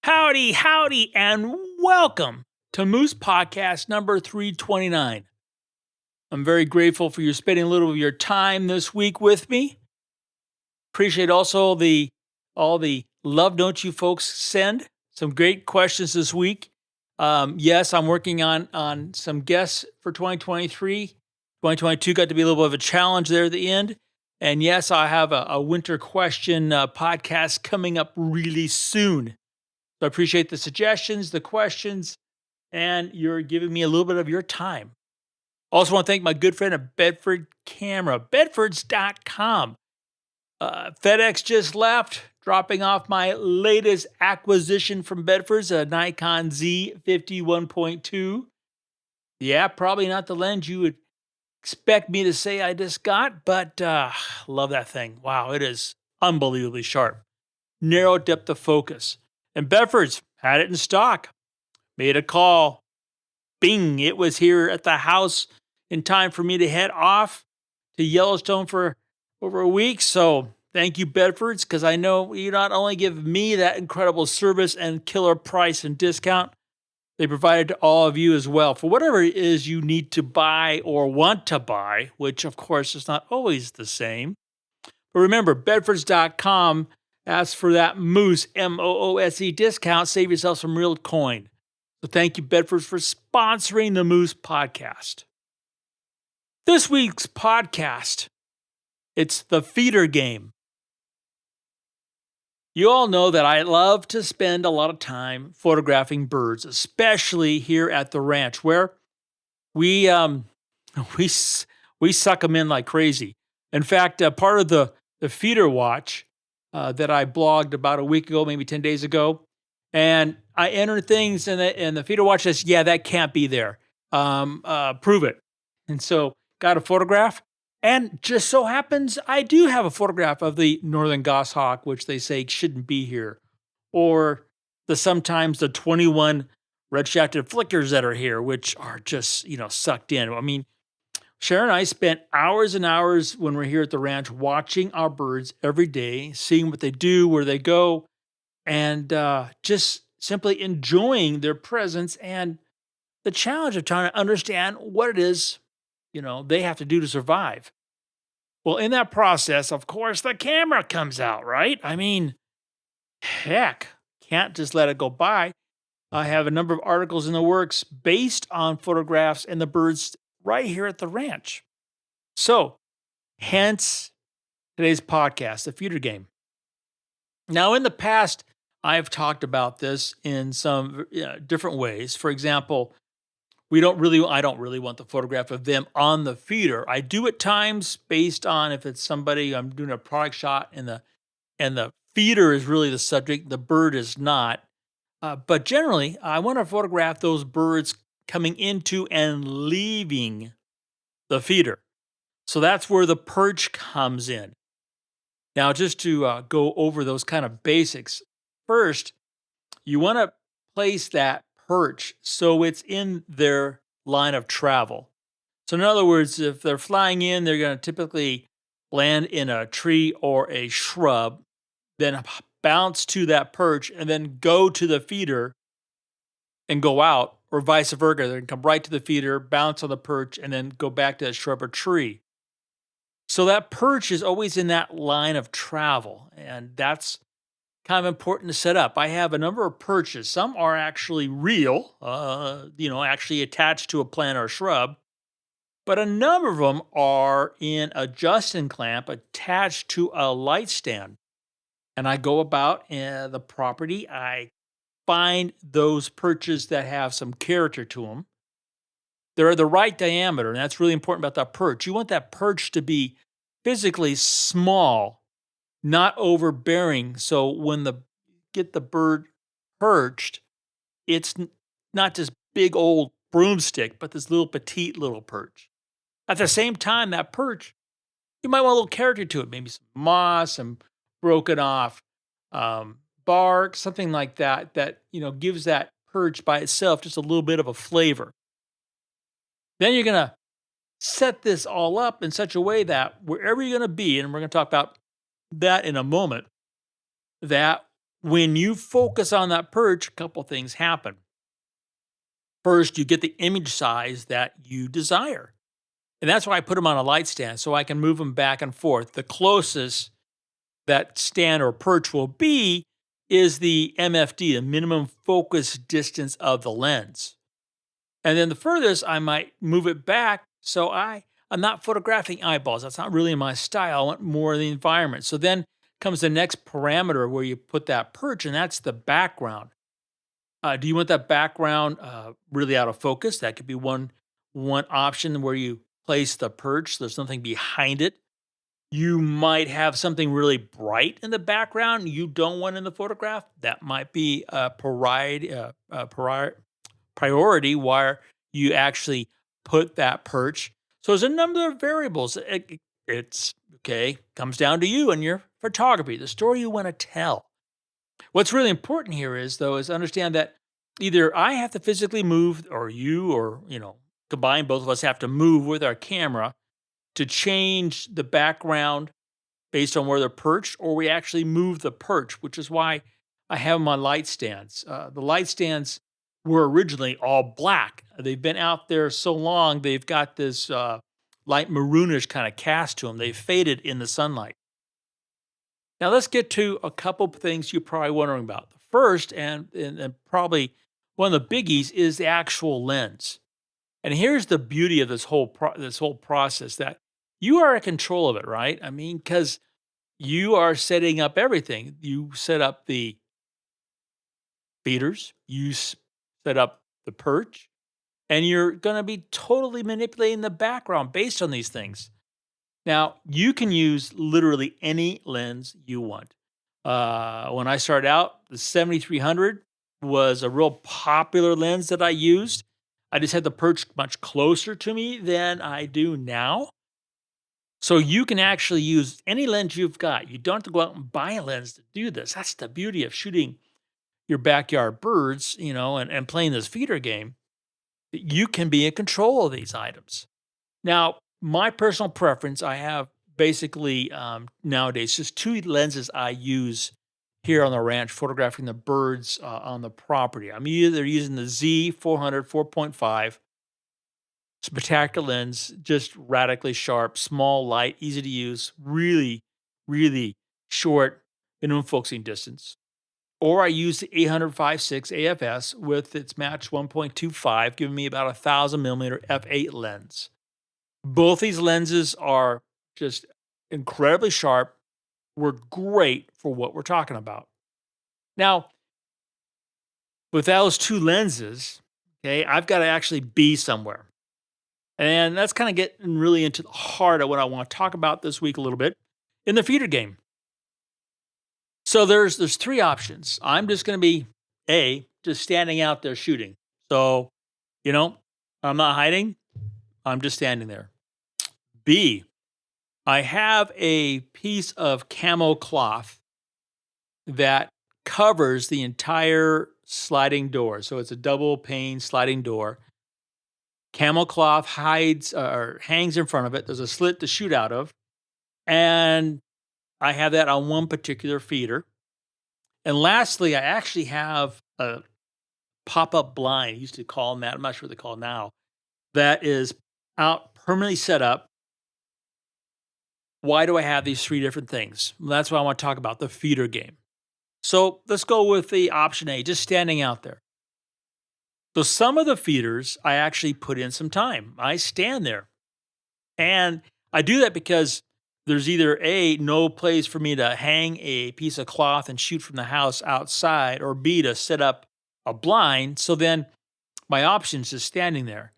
Howdy, howdy, and welcome to Moose Podcast number 329. I'm very grateful for you spending a little of your time this week with me. Appreciate also all the love notes you folks send. Some great questions this week. Yes, I'm working on some guests for 2023. 2022 got to be a little bit of a challenge there at the end. And yes, I have a winter question podcast coming up really soon. So I appreciate the suggestions, the questions, and you're giving me a little bit of your time. Also want to thank my good friend at Bedford Camera, bedfords.com. FedEx just left, dropping off my latest acquisition from Bedford's, a Nikon Z51.2. Yeah, probably not the lens you would expect me to say I just got, but love that thing. Wow, it is unbelievably sharp. Narrow depth of focus. And Bedford's had it in stock. Made a call. Bing, it was here at the house in time for me to head off to Yellowstone for over a week. So thank you, Bedford's, because I know you not only give me that incredible service and killer price and discount, they provide it to all of you as well for whatever it is you need to buy or want to buy, which of course is not always the same. But remember, bedfords.com. As for that Moose, M-O-O-S-E discount, save yourself some real coin. So thank you, Bedford, for sponsoring the Moose podcast. This week's podcast, it's the feeder game. You all know that I love to spend a lot of time photographing birds, especially here at the ranch, where we suck them in like crazy. In fact, part of the feeder watch that I blogged about a week ago, maybe 10 days ago. And I entered things and the feeder watch says, yeah, that can't be there. Prove it. And so got a photograph. And just so happens, I do have a photograph of the northern goshawk, which they say shouldn't be here. Or sometimes the 21 red-shafted flickers that are here, which are just, sucked in. I mean, Sharon and I spent hours and hours when we're here at the ranch watching our birds every day, seeing what they do, where they go, and just simply enjoying their presence and the challenge of trying to understand what it is, they have to do to survive. Well, in that process, of course, the camera comes out, right? I mean, heck, can't just let it go by. I have a number of articles in the works based on photographs and the birds right here at the ranch. So, hence today's podcast, the feeder game. Now, in the past, I've talked about this in some different ways. For example, I don't really want the photograph of them on the feeder. I do at times based on if it's somebody I'm doing a product shot and the feeder is really the subject, the bird is not. But generally, I want to photograph those birds coming into and leaving the feeder. So that's where the perch comes in. Now, just to go over those kind of basics. First, you want to place that perch so it's in their line of travel. So in other words, if they're flying in, they're going to typically land in a tree or a shrub, then bounce to that perch, and then go to the feeder and go out, or vice versa. They can come right to the feeder, bounce on the perch, and then go back to the shrub or tree. So that perch is always in that line of travel, and that's kind of important to set up. I have a number of perches. Some are actually real, actually attached to a plant or shrub, but a number of them are in a Justin clamp attached to a light stand. And I go about the property. I find those perches that have some character to them. They're the right diameter, and that's really important about that perch. You want that perch to be physically small, not overbearing. So when get the bird perched, it's not this big old broomstick, but this little petite little perch. At the same time, that perch, you might want a little character to it, maybe some moss, some broken off bark, something like that, gives that perch by itself just a little bit of a flavor. Then you're going to set this all up in such a way that wherever you're going to be, and we're going to talk about that in a moment, that When you focus on that perch, a couple things happen. First, you get the image size that you desire. And that's why I put them on a light stand so I can move them back and forth. The closest that stand or perch will be is the MFD, the minimum focus distance of the lens. And then the furthest, I might move it back so I'm not photographing eyeballs. That's not really my style. I want more of the environment. So then comes the next parameter where you put that perch, and that's the background. Do you want that background really out of focus? That could be one option where you place the perch. There's nothing behind it. You might have something really bright in the background you don't want in the photograph. That might be a priority where you actually put that perch. So there's a number of variables. It's okay, comes down to you and your photography, the story you want to tell. What's really important here is understand that either I have to physically move or you or, combined, both of us have to move with our camera to change the background based on where they're perched, or we actually move the perch, which is why I have them on light stands. The light stands were originally all black. They've been out there so long, they've got this light maroonish kind of cast to them. They've faded in the sunlight. Now let's get to a couple of things you're probably wondering about. The first and probably one of the biggies is the actual lens. And here's the beauty of this whole process, that you are in control of it, right? I mean, because you are setting up everything. You set up the feeders, set up the perch, and you're going to be totally manipulating the background based on these things. Now, you can use literally any lens you want. When I started out, the 7300 was a real popular lens that I used. I just had the perch much closer to me than I do now. So you can actually use any lens you've got. You don't have to go out and buy a lens to do this. That's the beauty of shooting your backyard birds, and playing this feeder game. You can be in control of these items. Now, my personal preference, I have basically nowadays just two lenses I use here on the ranch photographing the birds on the property. I'm either using the Z400 4.5 spectacular lens, just radically sharp, small, light, easy to use, really, really short minimum focusing distance. Or I use the 800 5.6 AFS with its match 1.25, giving me about 1,000 millimeter f8 lens. Both these lenses are just incredibly sharp. Were great for what we're talking about. Now, with those two lenses, okay, I've got to actually be somewhere. And that's kind of getting really into the heart of what I want to talk about this week a little bit in the feeder game. So there's three options. I'm just going to be just standing out there shooting. So, I'm not hiding. I'm just standing there. B, I have a piece of camo cloth that covers the entire sliding door. So it's a double pane sliding door. Camel cloth hides or hangs in front of it. There's a slit to shoot out of. And I have that on one particular feeder. And lastly, I actually have a pop-up blind. I used to call them that. I'm not sure what they call it now. That is out permanently set up. Why do I have these three different things? Well, that's what I want to talk about, the feeder game. So let's go with the option A, just standing out there. So some of the feeders, I actually put in some time. I stand there. And I do that because there's either A, no place for me to hang a piece of cloth and shoot from the house outside, or B, to set up a blind. So then my option is just standing there.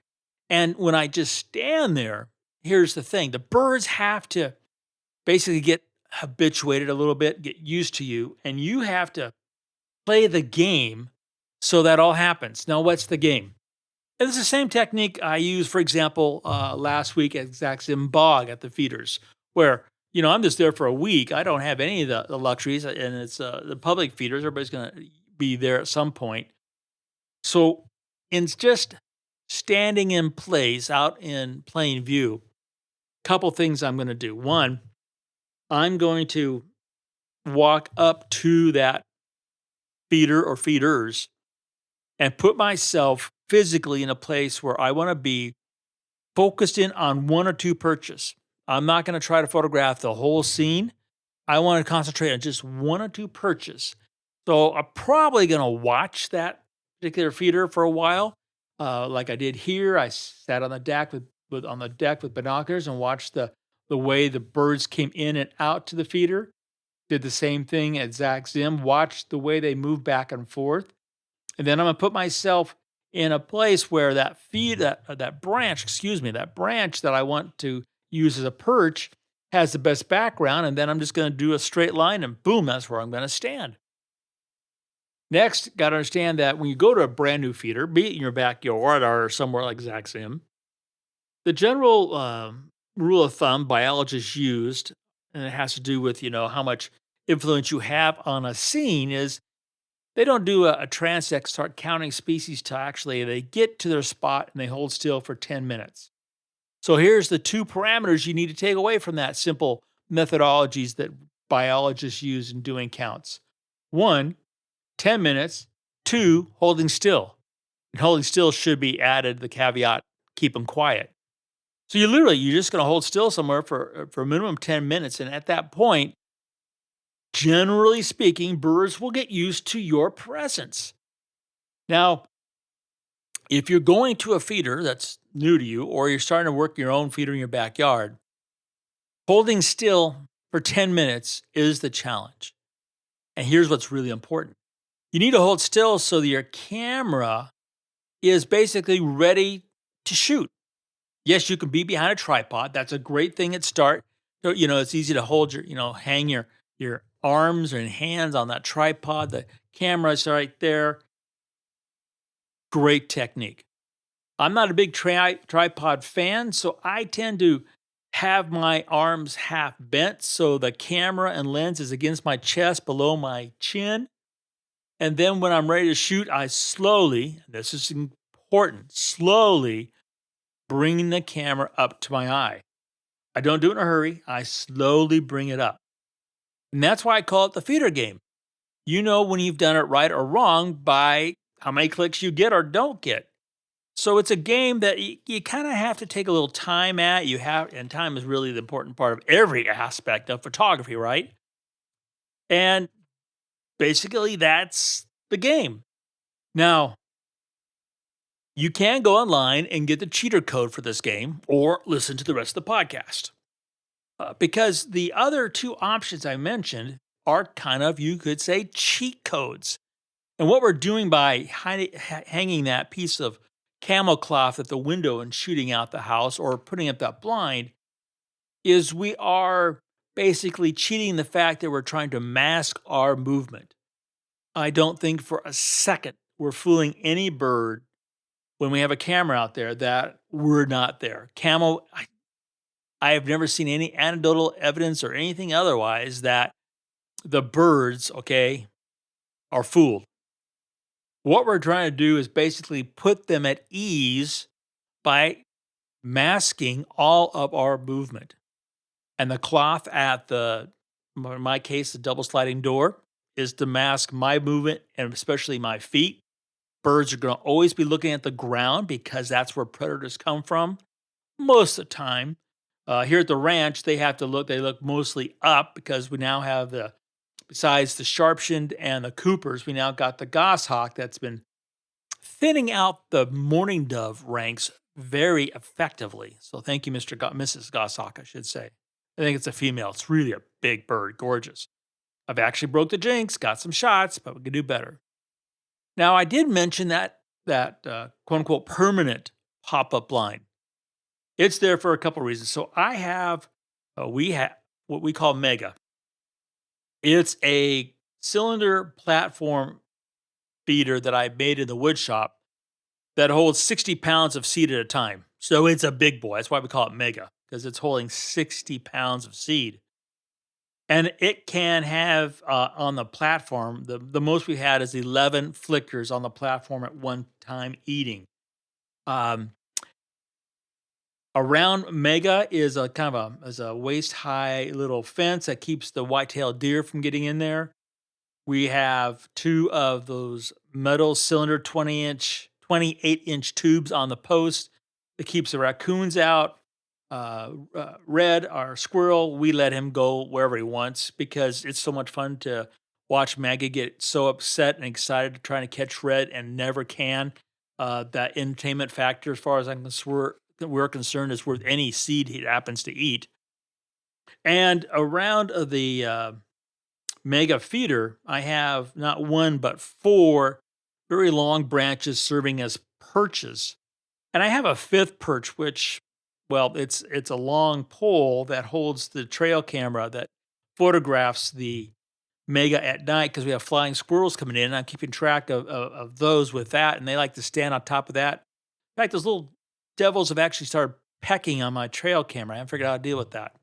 And when I just stand there, here's the thing. The birds have to basically get habituated a little bit, get used to you, and you have to play the game so that all happens. Now, what's the game? And it's the same technique I used, for example, last week at Zaxton Bog at the feeders, where, I'm just there for a week. I don't have any of the luxuries, and it's the public feeders. Everybody's going to be there at some point. So it's just standing in place out in plain view. Couple things I'm going to do. One, I'm going to walk up to that feeder or feeders and put myself physically in a place where I want to be focused in on one or two perches. I'm not going to try to photograph the whole scene. I want to concentrate on just one or two perches. So I'm probably going to watch that particular feeder for a while. Like I did here, I sat on the deck with on the deck with binoculars and watched the way the birds came in and out to the feeder. Did the same thing at Zach Zim, watched the way they move back and forth. And then I'm gonna put myself in a place where that branch, excuse me, that branch that I want to use as a perch has the best background, and then I'm just gonna do a straight line and boom, that's where I'm gonna stand. Next, gotta understand that when you go to a brand new feeder, be it in your backyard or somewhere like Zach Zim, the general rule of thumb biologists used, and it has to do with how much influence you have on a scene, is they don't do a transect, start counting species till actually they get to their spot and they hold still for 10 minutes. So here's the two parameters you need to take away from that simple methodologies that biologists use in doing counts. One, 10 minutes. Two, holding still. And holding still should be added the caveat, keep them quiet. So you're just going to hold still somewhere for a minimum 10 minutes. And at that point, generally speaking, birds will get used to your presence. Now, if you're going to a feeder that's new to you, or you're starting to work your own feeder in your backyard, holding still for 10 minutes is the challenge. And here's what's really important. You need to hold still so that your camera is basically ready to shoot. Yes, you can be behind a tripod. That's a great thing at start. So, it's easy to hold hang your arms and hands on that tripod. The camera's right there. Great technique. I'm not a big tripod fan, so I tend to have my arms half bent so the camera and lens is against my chest below my chin. And then when I'm ready to shoot, I slowly, this is important, slowly bring the camera up to my eye. I don't do it in a hurry. I slowly bring it up. And that's why I call it the feeder game. You know when you've done it right or wrong by how many clicks you get or don't get. So it's a game that you kind of have to take a little time at. And time is really the important part of every aspect of photography, right? And basically that's the game. Now, you can go online and get the cheater code for this game or listen to the rest of the podcast. Because the other two options I mentioned are kind of, you could say, cheat codes. And what we're doing by hanging that piece of camel cloth at the window and shooting out the house or putting up that blind is we are basically cheating the fact that we're trying to mask our movement. I don't think for a second we're fooling any bird when we have a camera out there that we're not there. I have never seen any anecdotal evidence or anything otherwise that the birds, okay, are fooled. What we're trying to do is basically put them at ease by masking all of our movement. And the cloth at in my case, the double sliding door is to mask my movement and especially my feet. Birds are going to always be looking at the ground because that's where predators come from. Most of the time, here at the ranch, they look mostly up because we now have besides the sharp-shinned and the Coopers, we now got the goshawk that's been thinning out the mourning dove ranks very effectively. So thank you, Mrs. Goshawk, I should say. I think it's a female. It's really a big bird, gorgeous. I've actually broke the jinx, got some shots, but we could do better. Now, I did mention that quote unquote permanent pop-up blind. It's there for a couple reasons. So we have what we call Mega. It's a cylinder platform feeder that I made in the wood shop that holds 60 pounds of seed at a time. So it's a big boy. That's why we call it Mega, because it's holding 60 pounds of seed. And it can have on the platform, the most we had is 11 flickers on the platform at one time eating. Around Mega is a kind of a waist high little fence that keeps the white-tailed deer from getting in there. We have two of those metal cylinder 28-inch tubes on the post that keeps the raccoons out. Red, our squirrel, we let him go wherever he wants because it's so much fun to watch Maggie get so upset and excited to trying to catch Red and never can. That entertainment factor, as far as we're concerned, is worth any seed he happens to eat. And around the mega feeder, I have not one but four very long branches serving as perches. And I have a fifth perch, which, well, it's a long pole that holds the trail camera that photographs the mega at night because we have flying squirrels coming in. And I'm keeping track of those with that, and they like to stand on top of that. In fact, those little devils have actually started pecking on my trail camera. I haven't figured out how to deal with that.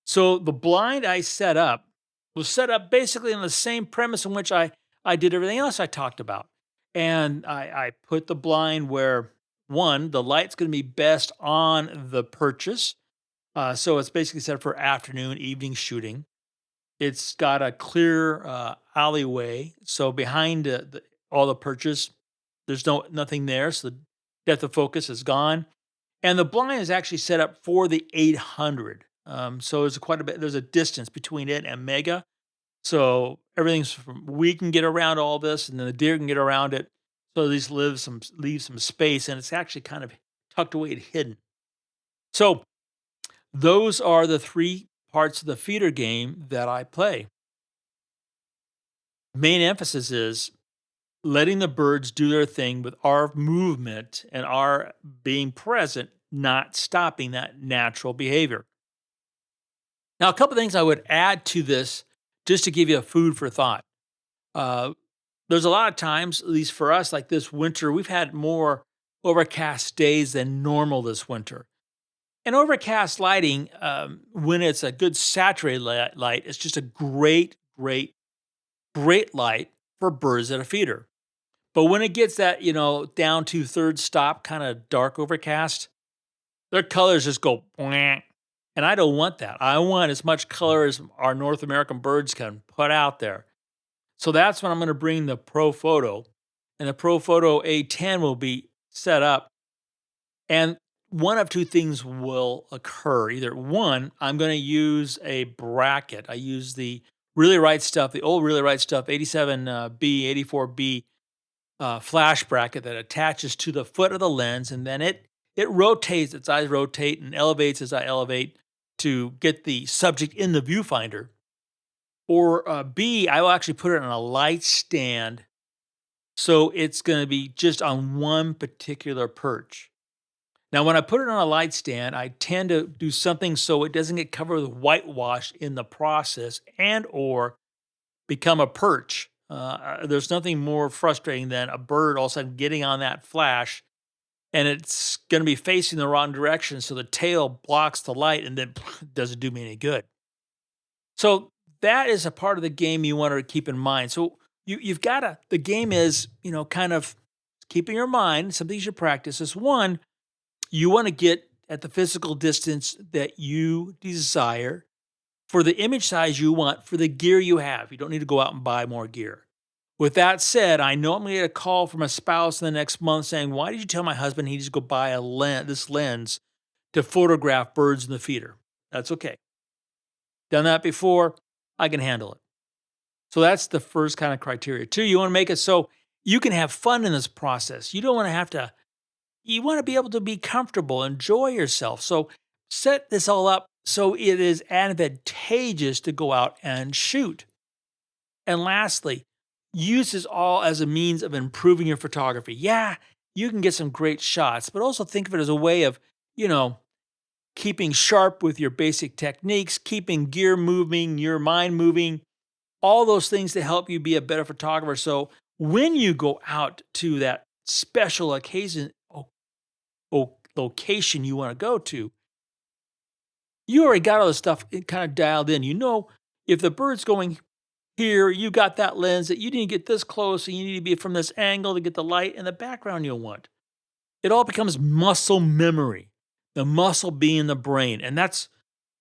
So the blind I set up was set up basically on the same premise in which I did everything else I talked about. And I put the blind where, one, the light's going to be best on the purchase. So it's basically set for afternoon, evening shooting. It's got a clear alleyway. So behind all the purchase, there's nothing there. So the depth of focus is gone. And the blind is actually set up for the 800. So there's quite a bit. There's a distance between it and Mega. So everything's from, we can get around all this, and then the deer can get around it. So these leave some space, and it's actually kind of tucked away and hidden. So those are the three parts of the feeder game that I play. Main emphasis is letting the birds do their thing with our movement and our being present, not stopping that natural behavior. Now, a couple things I would add to this just to give you a food for thought. There's a lot of times, at least for us, like this winter, we've had more overcast days than normal this winter. And overcast lighting, when it's a good saturated light, it's just a great, great, great light for birds at a feeder. But when it gets that, down to third stop, kind of dark overcast, their colors just go blank. And I don't want that. I want as much color as our North American birds can put out there. So that's when I'm going to bring the Pro Photo. And the Pro Photo A10 will be set up. And one of two things will occur. Either one, I'm going to use a bracket. I use the Really Right Stuff, the old Really Right Stuff 87B, 84B flash bracket that attaches to the foot of the lens. And then it rotates, its eyes rotate and elevates as I elevate to get the subject in the viewfinder. Or B, I will actually put it on a light stand. So it's going to be just on one particular perch. Now, when I put it on a light stand, I tend to do something so it doesn't get covered with whitewash in the process and or become a perch. There's nothing more frustrating than a bird all of a sudden getting on that flash and it's going to be facing the wrong direction. So the tail blocks the light and then doesn't do me any good. So that is a part of the game you want to keep in mind. So you've got to, the game is, kind of keeping your mind, some things you practice is one, you want to get at the physical distance that you desire for the image size you want for the gear you have. You don't need to go out and buy more gear. With that said, I know I'm going to get a call from a spouse in the next month saying, why did you tell my husband he needs to go buy this lens to photograph birds in the feeder? That's okay. Done that before, I can handle it. So that's the first kind of criteria. Two, you want to make it so you can have fun in this process. You don't want to have to, you want to be able to be comfortable, enjoy yourself. So set this all up so it is advantageous to go out and shoot. And lastly, use this all as a means of improving your photography. Yeah, you can get some great shots, but also think of it as a way of, keeping sharp with your basic techniques, keeping gear moving, your mind moving, all those things to help you be a better photographer. So when you go out to that special occasion, location you want to go to, you already got all the stuff kind of dialed in. If the bird's going here, you got that lens that you need to get this close and you need to be from this angle to get the light and the background you'll want. It all becomes muscle memory, the muscle being the brain. And that's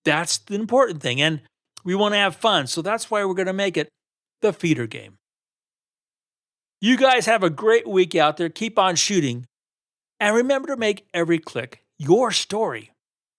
the important thing. And we want to have fun. So that's why we're going to make it the feeder game. You guys have a great week out there. Keep on shooting. And remember to make every click your story.